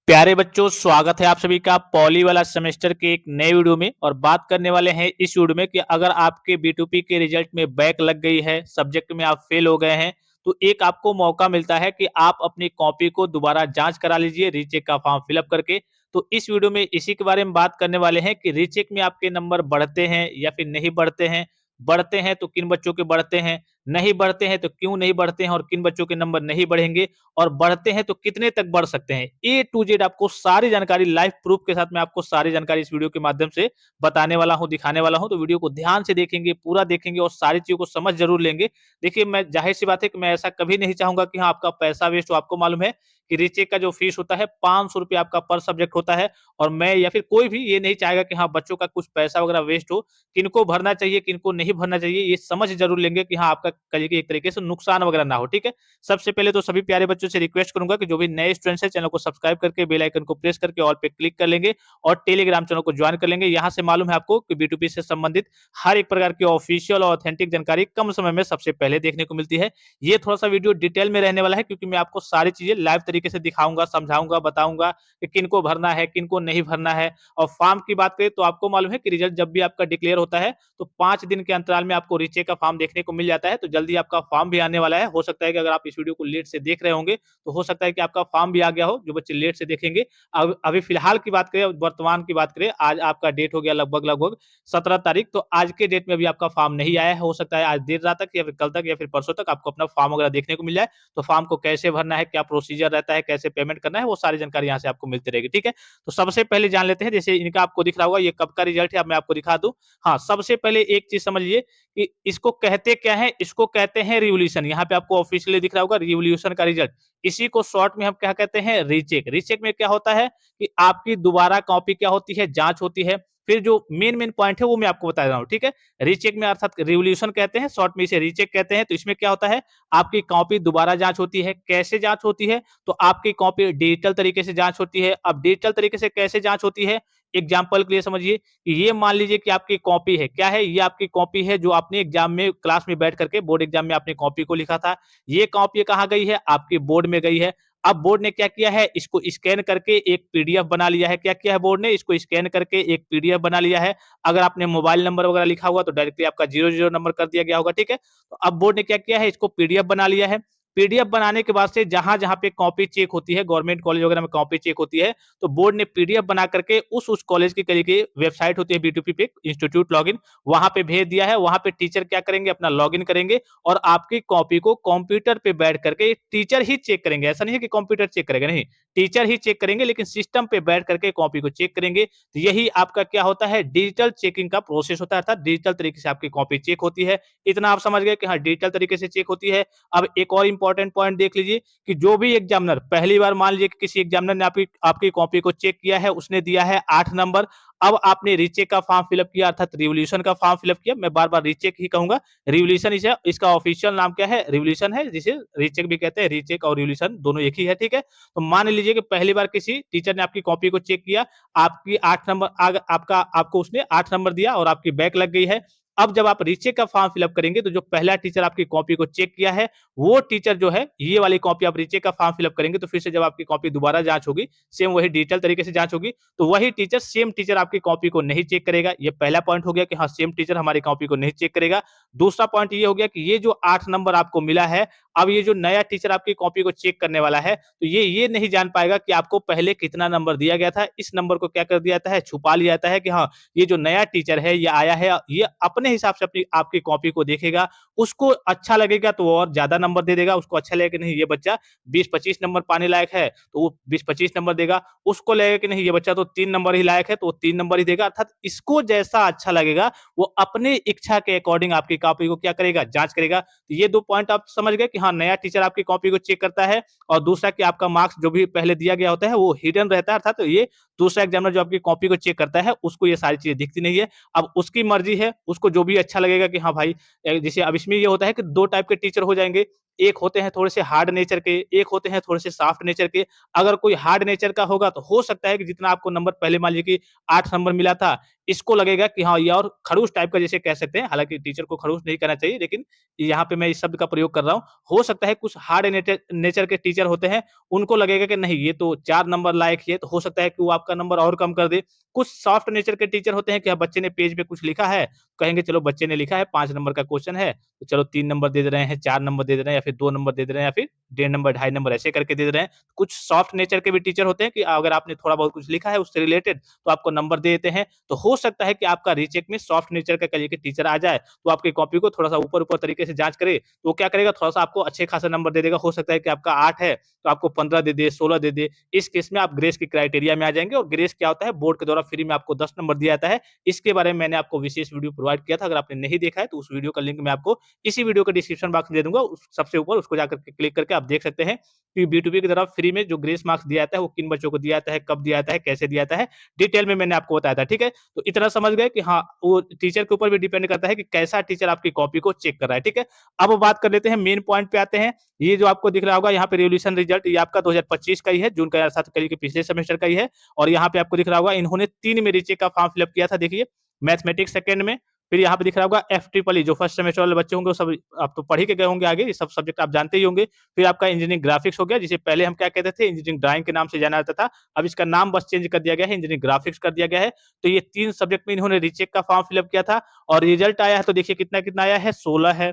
प्यारे बच्चों, स्वागत है आप सभी का पॉली वाला सेमेस्टर के एक नए वीडियो में। और बात करने वाले हैं इस वीडियो में कि अगर आपके B2P के रिजल्ट में बैक लग गई है, सब्जेक्ट में आप फेल हो गए हैं, तो एक आपको मौका मिलता है कि आप अपनी कॉपी को दोबारा जांच करा लीजिए रीचेक का फॉर्म फिलअप करके। तो इस वीडियो में इसी के बारे में बात करने वाले हैं कि रीचेक में आपके नंबर बढ़ते हैं या फिर नहीं बढ़ते हैं। बढ़ते हैं तो किन बच्चों के बढ़ते हैं, नहीं बढ़ते हैं तो क्यों नहीं बढ़ते हैं और किन बच्चों के नंबर नहीं बढ़ेंगे, और बढ़ते हैं तो कितने तक बढ़ सकते हैं। ए टू जेड आपको सारी जानकारी लाइव प्रूफ के साथ मैं आपको सारी जानकारी इस वीडियो के माध्यम से बताने वाला हूं, दिखाने वाला हूं। तो वीडियो को ध्यान से देखेंगे, पूरा देखेंगे और सारी चीजों को समझ जरूर लेंगे। देखिए, मैं जाहिर सी बात है कि मैं ऐसा कभी नहीं चाहूंगा कि हाँ आपका पैसा वेस्ट हो। आपको मालूम है कि रीचेक का जो फीस होता है 500 रुपये आपका पर सब्जेक्ट होता है। और मैं या फिर कोई भी ये नहीं चाहेगा कि हाँ बच्चों का कुछ पैसा वगैरह वेस्ट हो। किनको भरना चाहिए, किनको नहीं भरना चाहिए, ये समझ जरूर लेंगे कि हाँ आपका कल के एक तरीके से नुकसान वगैरह ना हो। ठीक है, सबसे पहले तो सभी प्यारे बच्चों से रिक्वेस्ट करूंगा कि जो भी नए स्टूडेंट्स हैं, चैनल को सब्सक्राइब करके बेल आइकन को प्रेस करके ऑल पे क्लिक कर लेंगे और टेलीग्राम चैनल को ज्वाइन कर लेंगे। यहां से मालूम है आपको कि B2P से संबंधित हर एक प्रकार की ऑफिशियल और ऑथेंटिक जानकारी कम समय में सबसे पहले देखने को मिलती है। ये थोड़ा सा वीडियो डिटेल में रहने वाला है क्योंकि मैं आपको सारी चीजें लाइव तरीके से दिखाऊंगा, समझाऊंगा, बताऊंगा कि किनको भरना है, किनको नहीं भरना है। और फॉर्म की बात करें तो आपको मालूम है कि रिजल्ट जब भी आपका डिक्लेयर होता है तो 5 दिन के अंतराल में आपको रीचेक का फॉर्म देखने को मिल जाता है। तो जल्दी आपका फॉर्म भी आने वाला है। हो सकता है कि अगर आप इस वीडियो को लेट से देख रहे होंगे तो हो सकता है कि आपका फॉर्म भी आ गया हो, जो बच्चे लेट से देखेंगे। अब अभी फिलहाल की बात करें, वर्तमान की बात करें, आज आपका डेट हो गया लगभग लगभग 17 तारीख। तो आज के डेट में अभी आपका फॉर्म नहीं आया है। हो सकता है आज देर रात तक या फिर कल तक या फिर परसों तक आपको अपना फॉर्म वगैरह देखने को मिल जाए। तो फॉर्म को कैसे भरना है, क्या प्रोसीजर रहता है, कैसे पेमेंट करना है, वो सारी जानकारी यहाँ से आपको मिलती रहेगी। ठीक है, तो सबसे पहले जान लेते हैं। जैसे इनका आपको दिख रहा होगा, ये कब का रिजल्ट है, अब मैं आपको दिखा दूं। हाँ, सबसे पहले एक चीज समझिए कि इसको कहते क्या है। इसको कहते हैं रिवोल्यूशन। यहाँ पे आपको ऑफिशियली दिख रहा होगा रिवोल्यूशन का रिजल्ट। इसी को शॉर्ट में हम क्या कहते हैं, रीचेक। रीचेक में क्या होता है कि आपकी दोबारा कॉपी क्या होती है, जांच होती है। फिर जो मेन मेन पॉइंट है वो मैं आपको बता रहा हूँ। ठीक है, रीचेक में अर्थात रिवोल्यूशन कहते हैं, शॉर्ट में इसे रीचेक कहते हैं। तो इसमें क्या होता है, आपकी कॉपी दोबारा जांच होती है। कैसे जांच होती है, तो आपकी कॉपी डिजिटल तरीके से जांच होती है। अब डिजिटल तरीके से कैसे जांच होती है, एग्जाम्पल के लिए समझिए कि ये मान लीजिए कि आपकी कॉपी है। क्या है, ये आपकी कॉपी है जो आपने एग्जाम में क्लास में बैठ करके बोर्ड एग्जाम में आपने कॉपी को लिखा था। ये कॉपी कहाँ गई है, आपके बोर्ड में गई है। अब बोर्ड ने क्या किया है, इसको स्कैन करके एक पीडीएफ बना लिया है। क्या किया है बोर्ड ने, इसको स्कैन करके एक पीडीएफ बना लिया है। अगर आपने मोबाइल नंबर वगैरह लिखा हुआ तो डायरेक्टली आपका 00 नंबर कर दिया गया होगा। ठीक है, तो अब बोर्ड ने क्या किया है, इसको पीडीएफ बना लिया है। पीडीएफ बनाने के बाद से जहां जहां पे कॉपी चेक होती है, गवर्नमेंट कॉलेज वगैरह में कॉपी चेक होती है, तो बोर्ड ने पीडीएफ बना करके उस कॉलेज की कल की वेबसाइट होती है B2P पे, इंस्टीट्यूट लॉगिन, वहां पे भेज दिया है। वहां पे टीचर क्या करेंगे, अपना लॉगिन करेंगे और आपकी कॉपी को कंप्यूटर पे बैठ करके टीचर ही चेक करेंगे। ऐसा नहीं है कि कंप्यूटर चेक करेगा, नहीं, टीचर ही चेक करेंगे, लेकिन सिस्टम पे बैठ करके कॉपी को चेक करेंगे। तो यही आपका क्या होता है, डिजिटल चेकिंग का प्रोसेस होता है, अर्थात डिजिटल तरीके से आपकी कॉपी चेक होती है। इतना आप समझ गए कि हाँ डिजिटल तरीके से चेक होती है। अब एक और इंपॉर्टेंट पॉइंट देख लीजिए कि जो भी एग्जामिनर पहली बार, मान लीजिए कि किसी एग्जामिनर ने आपकी आपकी कॉपी को चेक किया है, उसने दिया है 8 नंबर। अब आपने रीचेक का फॉर्म फिलअप किया, अर्थात रिवोल्यूशन का फॉर्म फिलअप किया। मैं बार बार रीचेक ही कहूंगा, रिवोल्यूशन इसे, इसका ऑफिशियल नाम क्या है, रिवोल्यूशन है, जिसे रीचेक भी कहते हैं। रीचेक और रिवोल्यूशन दोनों एक ही है। ठीक है, तो मान लीजिए कि पहली बार किसी टीचर ने आपकी कॉपी को चेक किया, आपकी 8 नंबर आपका आपको उसने 8 नंबर दिया और आपकी बैक लग गई है। अब जब आप रीचेक का फॉर्म फिलअप करेंगे तो जो पहला टीचर आपकी कॉपी को चेक किया है, वो टीचर जो है, ये वाली कॉपी आप रीचेक का फॉर्म फिलअप करेंगे तो फिर से जब आपकी कॉपी दोबारा जांच होगी, सेम वही डिजिटल तरीके से जांच होगी, तो वही टीचर, सेम टीचर आपकी कॉपी को नहीं चेक करेगा। ये पहला पॉइंट हो गया कि हाँ सेम टीचर हमारी कॉपी को नहीं चेक करेगा। दूसरा पॉइंट ये हो गया कि ये जो 8 नंबर आपको मिला है, अब ये जो नया टीचर आपकी कॉपी को चेक करने वाला है, तो ये नहीं जान पाएगा कि आपको पहले कितना नंबर दिया गया था। इस नंबर को क्या कर दिया जाता है, छुपा लिया जाता है कि हाँ ये जो नया टीचर है, ये आया है, ये अपने हिसाब से अपनी आपकी कॉपी को देखेगा। उसको अच्छा लगेगा तो वो और ज्यादा नंबर दे देगा। उसको अच्छा लगेगा कि नहीं ये बच्चा 20-25 नंबर पाने लायक है तो वो 20-25 नंबर देगा। उसको लगेगा कि नहीं ये बच्चा तो 3 नंबर ही लायक है तो वो 3 नंबर ही देगा। अर्थात इसको जैसा अच्छा लगेगा वो अपने इच्छा के अकॉर्डिंग आपकी कॉपी को क्या करेगा, जांच करेगा। तो ये 2 पॉइंट आप समझ गए कि हाँ नया टीचर आपकी कॉपी को चेक करता है। और दूसरा कि आपका मार्क्स जो भी पहले दिया गया होता है वो हिडन रहता है, अर्थात तो ये दूसरा एग्जामिनर जो आपकी कॉपी को चेक करता है उसको ये सारी चीजें दिखती नहीं है। अब उसकी मर्जी है, उसको जो भी अच्छा लगेगा कि हाँ भाई, जैसे अब इसमें ये होता है कि 2 टाइप के टीचर हो जाएंगे। एक होते हैं थोड़े से हार्ड नेचर के, एक होते हैं थोड़े से सॉफ्ट नेचर के। अगर कोई हार्ड नेचर का होगा तो हो सकता है कि जितना आपको नंबर पहले मान लीजिए कि 8 नंबर मिला था, इसको लगेगा कि हाँ, ये और खड़ूस टाइप का जैसे कह सकते हैं, हालाँकि टीचर को खड़ूस नहीं कहना चाहिए, लेकिन यहाँ पे मैं इस शब्द का प्रयोग कर रहा हूँ। हो सकता है कुछ हार्ड नेचर नेचर के टीचर होते हैं, उनको लगेगा कि नहीं ये तो 4 नंबर लायक ही है, तो हो सकता है कि वो आपका नंबर और कम कर दे। कुछ सॉफ्ट नेचर के टीचर होते हैं कि हाँ, बच्चे ने पेज पे कुछ लिखा है, कहेंगे चलो बच्चे ने लिखा है 5 नंबर का क्वेश्चन है, तो चलो 3 नंबर दे दे रहे हैं, 4 नंबर दे दे रहे हैं या फिर 2 नंबर दे दे रहे हैं या फिर डेढ़ नंबर, ढाई नंबर ऐसे करके दे दे रहे हैं। कुछ सॉफ्ट नेचर के भी टीचर होते हैं कि अगर आपने थोड़ा बहुत कुछ लिखा है उससे रिलेटेड, तो आपको नंबर दे देते हैं। तो हो सकता है कि आपका रीचेक में सॉफ्ट नेचर का कहिए कि टीचर आ जाए, तो आपकी कॉपी को थोड़ा-सा ऊपर-ऊपर तरीके से जाँच करे, तो वो क्या करेगा थोड़ा-सा आपको अच्छे खासा नंबर दे देगा। हो सकता है कि आपका 8 है, तो आपको 15 दे दे, 16 दे दे। इस केस में आप ग्रेस के क्राइटेरिया में आ जाएँगे और ग्रेस क्या होता है बोर्ड के द्वारा फ्री में आपको 10 नंबर दिया जाता है। इसके बारे में मैंने आपको विशेष वीडियो प्रोवाइड किया था। अगर आपने नहीं देखा है तो उस वीडियो का लिंक मैं आपको इसी वीडियो के डिस्क्रिप्शन बॉक्स में दे दूँगा। उस सबसे ऊपर उसको जाकर के क्लिक करके आप देख सकते हैं कि बी2बी की तरफ फ्री में जो ग्रेस मार्क्स दिया जाता है वो किन बच्चों को दिया जाता है, कब दिया जाता है, कैसे दिया जाता है, डिटेल में मैंने आपको बताया था, ठीक है? तो इतना समझ गए कि हाँ, वो टीचर के ऊपर भी डिपेंड करता है कि कैसा टीचर आपकी कॉपी को चेक कर रहा है, ठीक है? अब बात कर लेते हैं मेन पॉइंट पे आते हैं। ये जो आपको दिख रहा होगा यहाँ पे रिवोल्यूशन रिजल्ट ये आपका 2025 का ही है, जून का साथ करिए कि पिछले सेमेस्टर का ही है और यहाँ पे आपको दिख रहा होगा इन्होंने 3 में रीचेक का फॉर्म फिल अप किया था देखिए, मैथमेटिक्स सेकंड में, फिर यहाँ पे दिख रहा होगा एफ ट्रिपल ई जो फर्स्ट सेमेस्टर वाले बच्चे होंगे वो सब आप तो पढ़ ही के गए होंगे आगे, ये सब सब्जेक्ट आप जानते ही होंगे। फिर आपका इंजीनियरिंग ग्राफिक्स हो गया, जिसे पहले हम क्या कहते थे इंजीनियरिंग ड्राइंग के नाम से जाना जाता था, अब इसका नाम बस चेंज कर दिया गया है, इंजीनियरिंग ग्राफिक्स कर दिया गया है। तो ये 3 सब्जेक्ट में इन्होंने रीचेक का फॉर्म फिल अप किया था और रिजल्ट आया है तो देखिए कितना-कितना आया है 16 है,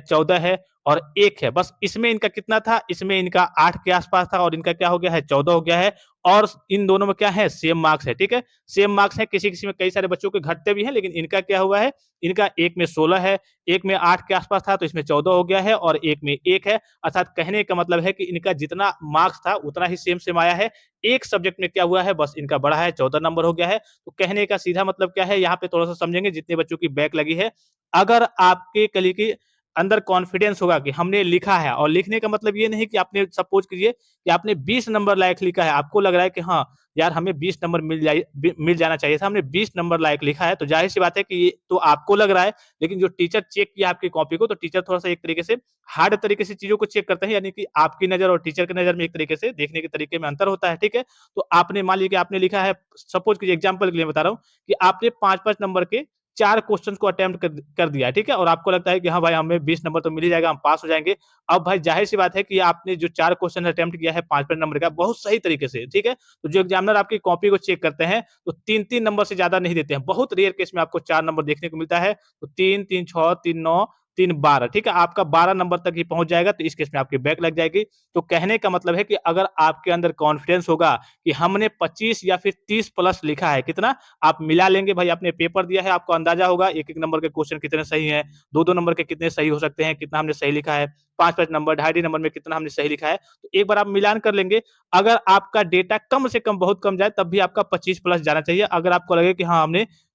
14 है और 1 है। बस इसमें इनका कितना था? इसमें इनका 8 के आस-पास था और इनका क्या हो गया है 14 हो गया है और इन दोनों में क्या है सेम मार्क्स है, ठीक है? सेम मार्क्स है, किसी-किसी में कई सारे बच्चों के घटते भी हैं, लेकिन इनका क्या हुआ है, इनका एक में 16 है, एक में 8 के आस-पास था तो इसमें 14 हो गया है और एक में 1 है। अर्थात कहने का मतलब है कि इनका जितना मार्क्स था उतना ही सेम-सेम आया है। एक सब्जेक्ट में क्या हुआ है बस इनका बढ़ा है 14 नंबर हो गया है। तो कहने का सीधा मतलब क्या है, यहाँ पे थोड़ा-सा समझेंगे जितने बच्चों की बैक लगी है। अगर आपके कल की अंदर कॉन्फिडेंस होगा कि हमने लिखा है और लिखने का मतलब ये नहीं कि आपने सपोज कीजिए कि आपने 20 नंबर लायक लिखा है, आपको लग रहा है कि हाँ, यार हमें 20 नंबर मिल जाना चाहिए था, हमने 20 नंबर लायक लिखा है, तो ज़ाहिर-सी बात है कि ये तो आपको लग रहा है, लेकिन जो टीचर चेक किया आपकी कॉपी को, तो टीचर थोड़ा-सा एक तरीके से हार्ड तरीके से चीज़ों को चेक करते हैं, यानी कि आपकी नज़र और टीचर की नज़र में एक तरीके से देखने के तरीके में अंतर होता है, ठीक है? तो आपने मान लीजिए कि आपने लिखा है सपोज कीजिए एग्ज़ाम्पल के लिए बता रहा हूँ कि आपने 5-5 नंबर के 4 क्वेश्चन्स को अटेम्प्ट कर दिया है, ठीक है? और आपको लगता है कि हाँ भाई, हमें 20 नंबर तो मिल ही जाएगा, हम पास हो जाएँगे। अब भाई ज़ाहिर-सी बात है कि आपने जो 4 क्वेश्चन अटेम्प्ट किया है 5-5 नंबर का, बहुत सही तरीके से, ठीक है? तो जो एग्ज़ामिनर आपकी कॉपी को चेक करते हैं, तो 3-3 नंबर से ज़्यादा नहीं देते हैं। बहुत रेयर केस में आपको 4 नंबर देखने को मिलता है। तो 3, 3 6, 3 9, 3 12, ठीक है? आपका 12 नंबर तक ही पहुँच जाएगा, तो इस केस में आपकी बैक लग जाएगी। तो कहने का मतलब है कि अगर आपके अंदर कॉन्फिडेंस होगा कि हमने 25 या फिर 30 प्लस लिखा है, कितना? आप मिला लेंगे भाई, आपने पेपर दिया है, आपको अंदाजा होगा एक-एक नंबर के क्वेश्चन कितने सही हैं, 2-2 नंबर के कितने सही हो सकते हैं, कितना हमने सही लिखा है, 5-5 नंबर, ढाई-ढाई नंबर में कितना हमने सही लिखा है। तो एक बार आप मिलान कर लेंगे। अगर आपका डेटा कम से कम बहुत कम जाए तब भी आपका 25 प्लस जाना चाहिए। अगर आपको लगे कि हाँ,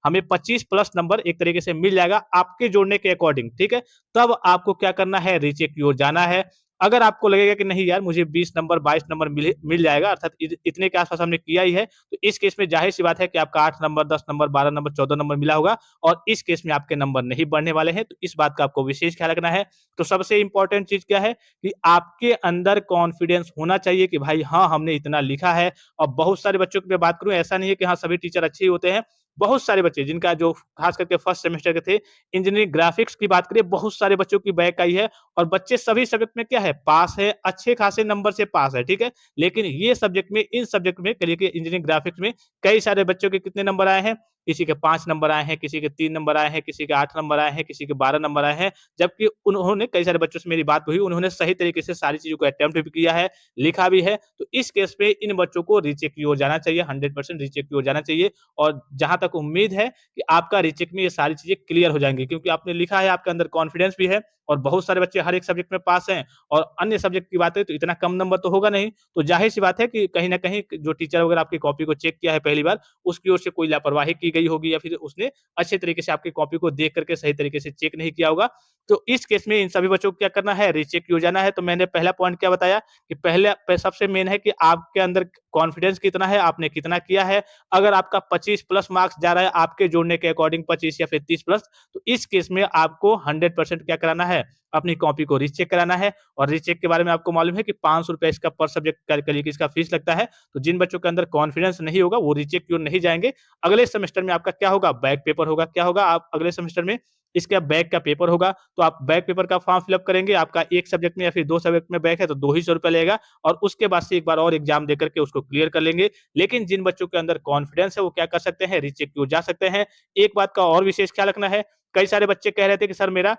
हमें 25 प्लस नंबर एक तरीके से मिल जाएगा आपके जोड़ने के अकॉर्डिंग, ठीक है? तब आपको क्या करना है, रीचेक की ओर जाना है। अगर आपको लगेगा कि नहीं यार, मुझे 20 नंबर 22 नंबर मिल जाएगा, अर्थात इतने के आस-पास हमने किया ही है, तो इस केस में ज़ाहिर-सी बात है कि आपका 8 नंबर, 10 नंबर, 12 नंबर, 14 नंबर मिला होगा और इस केस में आपके नंबर नहीं बढ़ने वाले हैं, तो इस बात का आपको विशेष ख्याल रखना है। तो सबसे इम्पोर्टेंट चीज़ क्या है कि आपके अंदर कॉन्फिडेंस होना चाहिए कि भाई हाँ, हमने इतना लिखा है। और बहुत सारे बच्चों की मैं बात करूँ, ऐसा नहीं है कि हाँ, सभी टीचर अच्छे ही होते हैं। बहुत सारे बच्चे जिनका जो खास करके फर्स्ट सेमेस्टर के थे, इंजीनियरिंग ग्राफिक्स की बात करें, बहुत सारे बच्चों की बैक आई है और बच्चे सभी सब्जेक्ट में क्या है, पास है, अच्छे खासे नंबर से पास है, ठीक है? लेकिन ये सब्जेक्ट में, इन सब्जेक्ट में कहिए कि इंजीनियरिंग ग्राफिक्स में कई सारे बच्चों के कितने नंबर आए हैं, किसी के 5 नंबर आए हैं, किसी के 3 नंबर आए हैं, किसी के 8 नंबर आए हैं, किसी के 12 नंबर आए हैं। जबकि उन्होंने कई सारे बच्चों से मेरी बात हुई, उन्होंने सही तरीके से सारी चीज़ों को अटेम्प्ट भी किया है, लिखा भी है। तो इस केस पे इन बच्चों को रीचेक की ओर जाना चाहिए, 100% रीचेक की ओर जाना चाहिए और जहाँ तक उम्मीद है कि आपका रीचेक में ये सारी चीज़ें क्लियर हो जाएँगी, क्योंकि आपने लिखा है, आपके अंदर कॉन्फिडेंस भी है और बहुत सारे बच्चे हर एक सब्जेक्ट में पास हैं और अन्य सब्जेक्ट की बात है तो इतना कम नंबर तो होगा नहीं। तो ज़ाहिर-सी बात है कि कहीं न कहीं जो टीचर वगैरह आपकी कॉपी को चेक किया है पहली बार, उसकी ओर से कोई लापरवाही की गई होगी या फिर उसने अच्छे तरीके से आपकी कॉपी को देख कर के सही तरीके से चेक नहीं किया होगा। तो इस केस में इन सभी बच्चों को क्या करना है, रीचेक की ओर जाना है। तो मैंने पहला पॉइंट क्या बताया कि सबसे मेन है कि आपके अंदर कॉन्फिडेंस कितना है, आपने कितना किया है। अगर आपका 25 प्लस मार्क्स जा रहा है, आपके जोड़ने के अकॉर्डिंग 25 या फिर 30 प्लस, तो इस केस में आपको 100% क्या कराना है, अपनी कॉपी को रीचेक कराना है। और रीचेक के बारे में आपको मालूम है कि ₹500 इसका पर सब्जेक्ट करिए कि इसका फीस लगता है। तो जिन बच्चों के अंदर कॉन्फिडेंस नहीं होगा वो रीचेक की ओर नहीं जाएँगे। अगले सेमेस्टर में आपका क्या होगा? बैक पेपर होगा। क्या होगा? आप अगले सेमेस्टर में इसके बैक का पेपर होगा, तो आप बैक पेपर का फॉर्म फिल अप करेंगे। आपका 1 सब्जेक्ट में या फिर 2 सब्जेक्ट में बैक है तो 2 ही ₹100 लगेगा और उसके बाद से एक बार और एग्ज़ाम देकर के उसको क्लियर कर लेंगे। लेकिन जिन बच्चों के अंदर कॉन्फिडेंस है वो क्या कर सकते हैं? रीचेक की ओर जा सकते हैं। एक बात का और विशेष ख्याल रखना है, कई सारे बच्चे कह रहे थे कि सर मेरा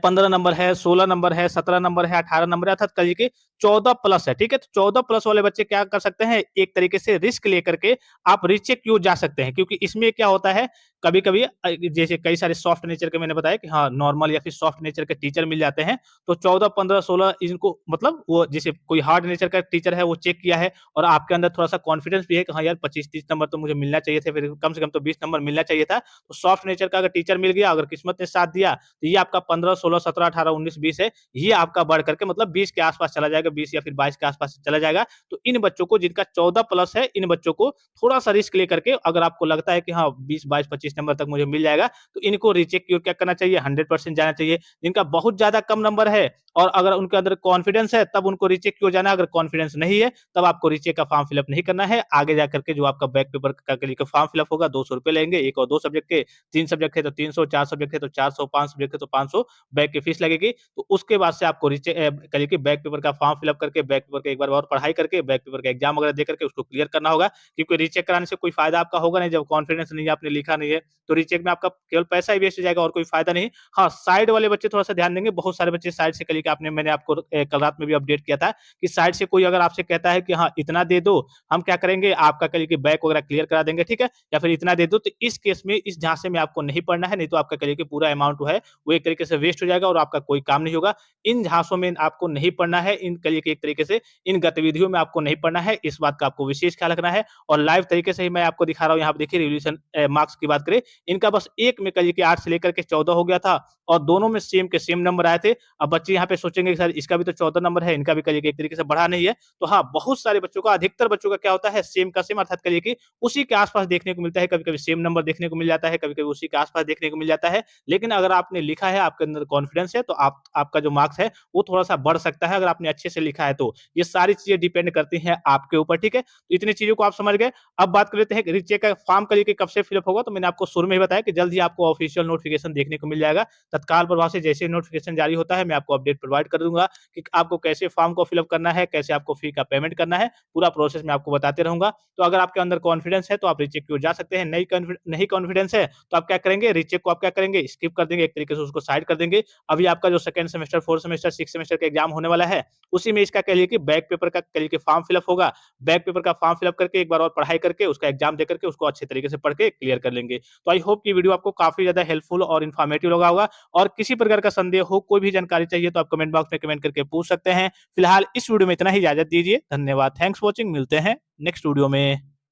15 नंबर है, 16 नंबर है, 17 नंबर है, 18 नंबर है, अर्थात कहिए कि 14 प्लस है, ठीक है? तो 14 प्लस वाले बच्चे क्या कर सकते हैं, एक तरीके से रिस्क लेकर के आप रीचेक की ओर जा सकते हैं, क्योंकि इसमें क्या होता है, कभी-कभी जैसे कई सारे सॉफ्ट नेचर के मैंने बताया कि हाँ, नॉर्मल या फिर सॉफ्ट नेचर के टीचर मिल जाते हैं, तो 14, 15, 16 इनको मतलब वो जैसे कोई हार्ड नेचर का टीचर है, वो चेक किया है और आपके अंदर थोड़ा-सा कॉन्फिडेंस भी है कि हाँ यार 25-30 नंबर तो मुझे मिलना चाहिए थे, फिर कम से कम तो 20 नंबर मिलना चाहिए था। तो सॉफ्ट नेचर का अगर टीचर मिल गया, अगर किस्मत ने साथ दिया, तो ये आपका 15, 16, 17, 18, 19, 20 है, ये आपका बढ़ करके मतलब 20 के आस-पास चला जाएगा, 20 या फिर 22 के आस-पास चला जाएगा। तो इन बच्चों को जिनका 14 प्लस है, इन बच्चों को थोड़ा-सा रिस्क लेकर के अगर आपको लगता है कि हाँ 20, 22, 25 नंबर तक मुझे मिल जाएगा, तो इनको रीचेक की ओर क्या करना चाहिए, 100% जाना चाहिए। जिनका बहुत ज़्यादा कम नंबर है और अगर उनके अंदर कॉन्फिडेंस है, तब उनको रीचेक की ओर जाना है, अगर कॉन्फिडेंस नहीं है, तब आपको रीचेक का फॉर्म फिल अप नहीं करना है। आगे जाकर के जो आपका बैक पेपर का के लिए फॉर्म फिल अप होगा, ₹200 लेंगे, 1 और 2 सब्जेक्ट के, 3 सब्जेक्ट है तो 300, 4 सब्जेक्ट है तो 400, 5 सब्जेक्ट है तो 500 बैक की फीस लगेगी। तो उसके बाद से आपको कहिए कि बैक पेपर का फॉर्म फिल अप करके, बैक पेपर का एक बार और पढ़ाई करके, बैक पेपर का एग्जाम वगैरह दे करके उसको क्लियर करना होगा, क्योंकि रीचेक कराने से कोई फायदा आपका होगा नहीं, जब कॉन्फिडेंस नहीं है, आपने लिखा नहीं है, तो रीचेक में आपका केवल पैसा ही वेस्ट हो जाएगा और कोई फायदा नहीं। हाँ, साइड वाले बच्चे थोड़ा-सा ध्यान देंगे, बहुत सारे बच्चे साइड से कल आपने मैंने आपको कल रात में भी अपडेट किया था कि साइड से कोई अगर आपसे कहता है कि हाँ, इतना दे दो, हम क्या करेंगे आपका कल के बैक वगैरह क्लियर करा देंगे, ठीक है? या फिर इतना दे दो, तो इस केस में इस झांसे में आपको नहीं पड़ना है, नहीं तो आपका कल के पूरा अमाउंट जो है, वो एक तरीके से वेस्ट हो जाएगा और आपका कोई काम नहीं होगा। इन झांसों में आपको नहीं पड़ना है, इन कल के एक तरीके से इन गतिविधियों में आपको नहीं पड़ना है, इस बात का आपको विशेष ख्याल रखना है और लाइव तरीके से ही मैं आपको दिखा रहा हूँ, यहाँ पे देखिए रिवोल्यूशन मार्क्स की बात करें, इनका बस एक में कहिए कि 8 से लेकर के 14 हो गया था और दोनों में सेम के सेम नंबर आए थे। अब बच्चे यहाँ पे सोचेंगे कि सर इसका भी तो 14 नंबर है, इनका भी कहिए कि एक तरीके से बढ़ा नहीं है। तो हाँ, बहुत सारे बच्चों का, अधिकतर बच्चों का क्या होता है, सेम का सेम, अर्थात कहिए कि उसी के आस-पास देखने को मिलता है, कभी-कभी सेम नंबर देखने को मिल जाता है, कभी-कभी उसी के आस-पास देखने को मिल जाता है। लेकिन अगर आपने लिखा है, आपके अंदर कॉन्फिडेंस है, तो आपका जो मार्क्स है, वो थोड़ा-सा बढ़ सकता है, अगर आपने अच्छे से लिखा है तो। ये सारी चीज़ें डिपेंड करती हैं आपके ऊपर, ठीक है? तो इतनी चीज़ों को आप समझ गए। अब बात कर लेते हैं कि रीचेक का फॉर्म करिए कि कब से फिल अप होगा, तो मैंने आपको शुरू में ही बताया कि जल्द ही आपको ऑफिशियल नोटिफिकेशन देखने को मिल जाएगा। तत्काल प्रभाव से जैसे ही नोटिफिकेशन जारी होता है, मैं आपको अपडेट प्रोवाइड कर दूँगा कि आपको कैसे फॉर्म को फिल अप करना है, कैसे आपको फी का पेमेंट करना है, पूरा प्रोसेस मैं आपको बताते रहूँगा। तो अगर आपके अंदर कॉन्फिडेंस है, तो आप रीचेक की ओर जा सकते हैं, नहीं कॉन्फिडेंस है, तो आप क्या करेंगे, रीचेक को आप क्या करेंगे, स्किप कर देंगे, एक तरीके से उसको साइड कर देंगे। अभी आपका जो second semester, 4th semester, 6th semester का एग्जाम होने वाला है, उसी में इसका कह लीजिए कि बैक पेपर का कह लीजिए कि फॉर्म फिल अप होगा। बैक पेपर का फॉर्म फिल अप करके एक बार और पढ़ाई करके उसका एग्जाम दे करके उसको अच्छे तरीके से पढ़ के क्लियर कर लेंगे। तो आई होप कि वीडियो आपको काफ़ी ज़्यादा हेल्पफुल और इन्फॉर्मेटिव लगा होगा और किसी प्रकार का संदेह हो, कोई भी जानकारी चाहिए तो आप कमेंट बॉक्स में कमेंट करके पूछ सकते हैं। फिलहाल इस वीडियो में इतना ही, इजाज़त दीजिए। धन्यवाद। Thanks for watching. मिलते हैं नेक्स्ट वीडियो में।